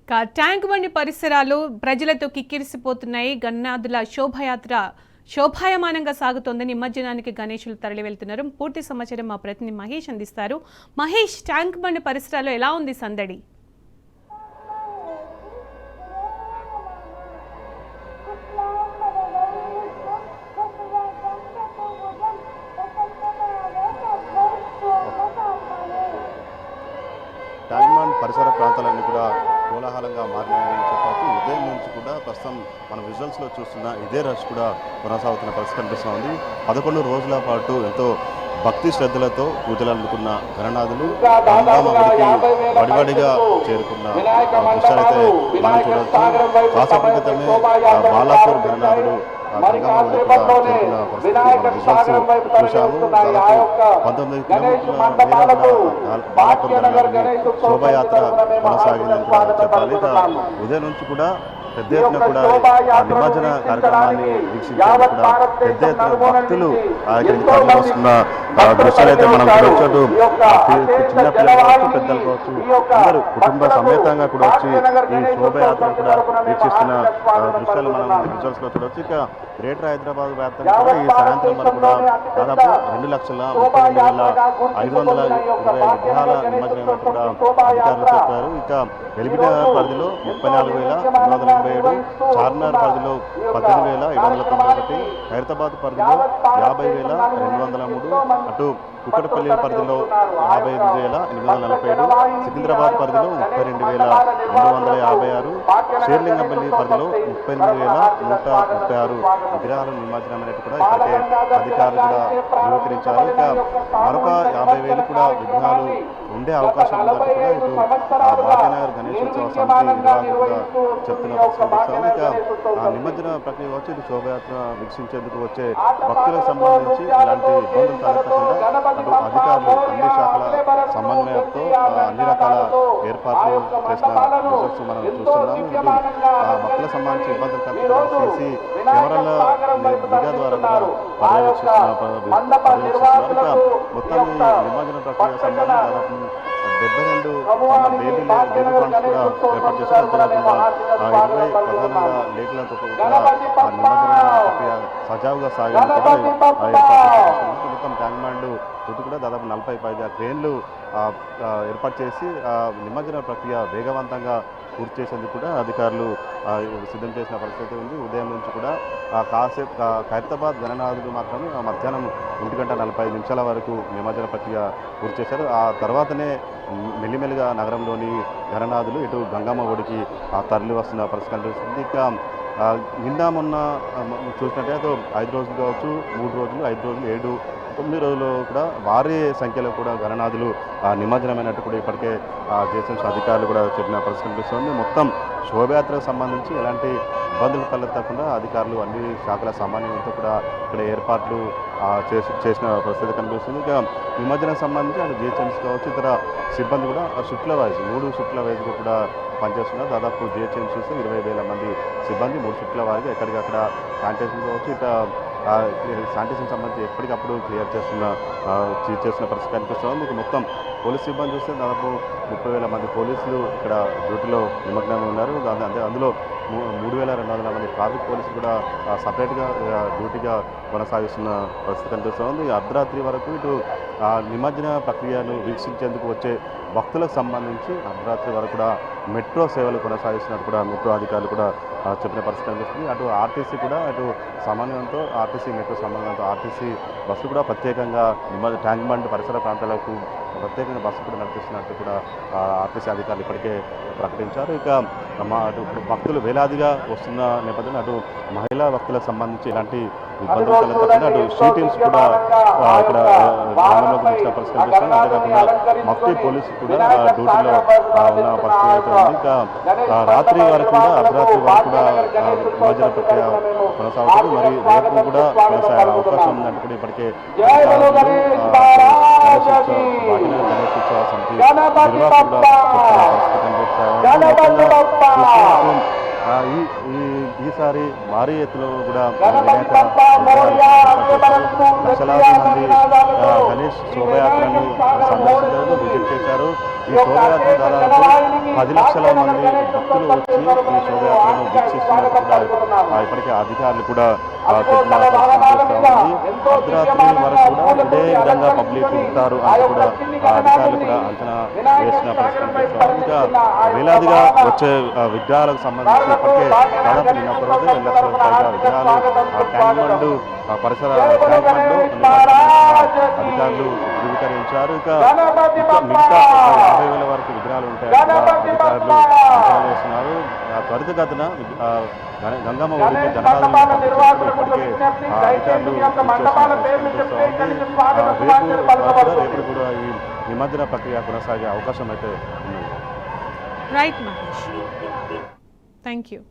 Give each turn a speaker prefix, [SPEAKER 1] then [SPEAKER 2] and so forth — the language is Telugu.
[SPEAKER 1] ట్యాంక్ బండి పరిసరాలు ప్రజలతో కిక్కిరిసిపోతున్నాయి. గన్నాదుల శోభాయమానంగా సాగుతోంది. నిమజ్జనానికి గణేశులు తరలి వెళ్తున్నారు. పూర్తి సమాచారం మా ప్రతినిధి మహేష్ అందిస్తారు. మహేష్, ట్యాంక్ బండి పరిసరాలు ఎలా ఉంది సందడి?
[SPEAKER 2] ట్యాంక్ బండ్ పరిసర ప్రాంతాలన్నీ కూడా కోలాహలంగా మారినాయని చెప్పవచ్చు. ఉదయం నుంచి కూడా ప్రస్తుతం మన విజువల్స్లో చూస్తున్న ఇదే రష్ కూడా కొనసాగుతున్న పరిస్థితి కనిపిస్తూ ఉంది. 11 రోజుల పాటు ఎంతో భక్తి శ్రద్ధలతో పూజలు అందుకున్న గణనాథులు వడివడిగా చేరుకున్న దృశ్యాలైతే మనం చూడవచ్చు. కాసేపటి క్రితమే బాలాపూర్ గణనాథుడు గంగమ్మ కూడా చేరుకున్న పరిస్థితి మన విజువల్స్ చూశాము. దాదాపు 19 కిలోమీటర్ల బాలాపూర్ గణనాథుని శోభయాత్ర కొనసాగిందని కూడా చెప్పాలి. ఉదయం నుంచి కూడా పెద్ద ఎత్తున కూడా నిమజ్జన కార్యక్రమాన్ని వీక్షించేందుకు కూడా పెద్ద ఎత్తున భక్తులు ఇక్కడికి తరలి వస్తున్న దృశ్యాలు అయితే మనం చూడవచ్చు. చిన్న పిల్లలు కావచ్చు, పెద్దలు కావచ్చు, అందరూ కుటుంబ సమేతంగా కూడా వచ్చి ఈ శోభయాత్ర కూడా వీక్షిస్తున్న దృశ్యాలు మనం విజువల్స్ లో చూడవచ్చు. ఇక గ్రేటర్ హైదరాబాద్ వ్యాప్తంగా కూడా ఈ సాయంత్రం వరకు కూడా దాదాపు 2,32,520 విగ్రహాల నిమజ్జనం కూడా అధికారులు చెప్పారు. ఇక ఎలిబిట పరిధిలో 34,387, చార్మినార్ పరిధిలో 18,791, ఖైరతాబాద్ పరిధిలో 50,203, అటు కుక్కటపల్లి పరిధిలో 55,847, సికింద్రాబాద్ పరిధిలో 32,256, షేర్లింగంపల్లి పరిధిలో 38,136 విగ్రహాలు నిమజ్జనం అనేది కూడా ఇప్పటికే అధికారులు కూడా ధృవీకరించారు. ఇక మరొక 50,000 కూడా విగ్రహాలు ఉండే అవకాశం ఉందని కూడా ఇటు భాగ్యనగర్ గణేశోత్సవ సమితి నిర్వాహకులు కూడా చెప్తున్న పరిస్థితి. ఇక నిమజ్జన ప్రక్రియ వచ్చి ఇటు శోభయాత్ర వీక్షించేందుకు వచ్చే భక్తులకు సంబంధించి ఇలాంటి ఇబ్బందులు తలెత్తకుండా అటు అధికారులు అన్ని శాఖల సమన్వయంతో అన్ని రకాల ఏర్పాట్లు చేసిన రిజల్ట్స్ మనం చూస్తున్నాము. ఇటు భక్తులకు సంబంధించి ఇబ్బందులు తలెత్తకుండా సీసీ కెమెరాల నిఘా ద్వారా కూడా పర్యవేక్షిస్తున్నారు. ఇక మొత్తం ఈ నిమజ్జన ప్రక్రియ సంబంధించి దాదాపు 72 బేబీ ఫండ్స్ కూడా ఏర్పాటు చేస్తారు. అంతేకాకుండా 20 ప్రధానంగా లేఖలతో కూడా నిమజ్జన ప్రక్రియ సజావుగా సాగేందుకు కూడా మొత్తం ట్యాంక్ బండ్ చుట్టూ కూడా దాదాపు 40 పైగా క్రేన్లు ఏర్పాటు చేసి నిమజ్జన ప్రక్రియ వేగవంతంగా పూర్తి చేసేందుకు కూడా అధికారులు సిద్ధం చేసిన పరిస్థితి ఉంది. ఉదయం నుంచి కూడా కాసేపు ఖైరతాబాద్ గణనాథులు మాత్రమే మధ్యాహ్నం 1:45 వరకు నిమజ్జన ప్రక్రియ పూర్తి చేశారు. ఆ తర్వాతనే మెల్లిమెల్లిగా నగరంలోని గణనాథులు ఇటు గంగమ్మ ఒడికి తరలి వస్తున్న పరిస్థితి కనిపిస్తుంది. ఇక నిన్న మొన్న చూసినట్టయితే 5 రోజులు కావచ్చు, 3 రోజులు, 5 రోజులు, 7, 9 రోజులు కూడా భారీ సంఖ్యలో కూడా గణనాథులు నిమజ్జనమైనట్టు కూడా ఇప్పటికే జిహెచ్ఎంసీ అధికారులు కూడా చెప్పిన పరిస్థితి కనిపిస్తుంది. మొత్తం శోభయాత్రకు సంబంధించి ఎలాంటి ఇబ్బందులు తలెత్తకుండా అధికారులు అన్ని శాఖల సమన్వయంతో కూడా ఇక్కడ ఏర్పాట్లు చేసిన పరిస్థితి కనిపిస్తుంది. ఇక నిమజ్జనం సంబంధించి అటు జిహెచ్ఎంసీ కావచ్చు, ఇతర సిబ్బంది కూడా షిఫ్ట్ల వైజ్ 3 షిఫ్ట్ల వైజ్గా కూడా పనిచేస్తున్నారు. దాదాపు జిహెచ్ఎంసీస్ 20,000 మంది సిబ్బంది 3 షిఫ్ట్ల వారికి ఎక్కడికక్కడ శానిటైజేషన్ కావచ్చు, ఇక శానిటైజేషన్ సంబంధించి ఎప్పటికప్పుడు క్లియర్ చేస్తున్న పరిస్థితి కనిపిస్తుంది. ఇక మొత్తం పోలీస్ సిబ్బంది చూస్తే దాదాపు 30,000 మంది పోలీసులు ఇక్కడ డ్యూటీలో నిమగ్నమై ఉన్నారు. అందులో 3,200 మంది ట్రాఫిక్ పోలీసులు కూడా సపరేట్గా డ్యూటీగా కొనసాగిస్తున్న పరిస్థితి కనిపిస్తుంది. అర్ధరాత్రి వరకు ఇటు నిమజ్జన ప్రక్రియను వీక్షించేందుకు వచ్చే భక్తులకు సంబంధించి అర్ధరాత్రి వరకు కూడా మెట్రో సేవలు కొనసాగిస్తున్నట్టు కూడా మెట్రో అధికారులు కూడా చెప్పిన పరిస్థితి కనిపిస్తుంది. అటు ఆర్టీసీ కూడా అటు సమన్వయంతో ఆర్టీసీ మెట్రో సమన్వయంతో ఆర్టీసీ బస్సు కూడా ప్రత్యేకంగా ట్యాంక్ బండ్ పరిసర ప్రాంతాలకు ప్రత్యేకంగా బస్సు కూడా నడిపిస్తున్నట్టు కూడా ఆర్టీసీ అధికారులు ఇప్పటికే ప్రకటించారు. ఇక అటు భక్తులు వేలాదిగా వస్తున్న నేపథ్యంలో అటు మహిళా భక్తులకు సంబంధించి ఇలాంటి ఇబ్బందులు కలగకుండా అటు షూటింగ్స్ కూడా ఇక్కడ రంగంలోకి వచ్చిన పరిస్థితి కనిపిస్తుంది. అంతేకాకుండా మఫ్టీ పోలీసు కూడా డ్యూటీలో ఉన్న పరిస్థితి అయితే ఉంది. ఇంకా రాత్రి వరకు కూడా అర్ధరాత్రి వరకు కూడా నిమజ్జన ప్రక్రియ కొనసాగుతుంది. మరి రేపు కూడా కొనసాగే అవకాశం ఉందంటే కూడా ఇప్పటికే భాగ్యనగర్ గణేశోత్సవ సమితి నిర్వాహకులు కూడా పరిస్థితి కనిపిస్తాయి. ఈ ఈసారి భారీ ఎత్తులో కూడా వినాయక లక్షలాది మంది గణేష్ శోభయాత్రను సందర్శించారు, విజిట్ చేశారు. ఈ శోభయాత్ర దాదాపు 10 లక్షల మంది భక్తులు వచ్చి ఈ శోభయాత్రను వీక్షిస్తున్నట్టు కూడా ఇప్పటికే అధికారులు కూడా అర్ధరాత్రి వరకు కూడా ఇదే విధంగా పబ్లిక్ ఉంటారు అని కూడా అధికారులు కూడా అంచనా వేసిన పరిస్థితి. ఇంకా వేలాదిగా వచ్చే విగ్రహాలకు సంబంధించి ఇప్పటికే దాదాపు నిన్న ఒకరోజు 2 లక్షలకు పైగా విగ్రహాలు ట్యాంక్ బండ్ పరిసర ట్యాంక్ బండ్ అధికారులు ధృవీకరించారు. ఇక మిగతా 50,000 వరకు విగ్రహాలు ఉంటాయని అధికారులు అంచనా వేస్తున్నారు. త్వరితగతిన గంగమ్మ ఊరికి జనతాదరణ ఇప్పటికే అధికారులు రేపు కూడా ఈ నిమజ్జన ప్రక్రియ కొనసాగే అవకాశం అయితే ఉన్నది.
[SPEAKER 1] Right Mahesh, thank you.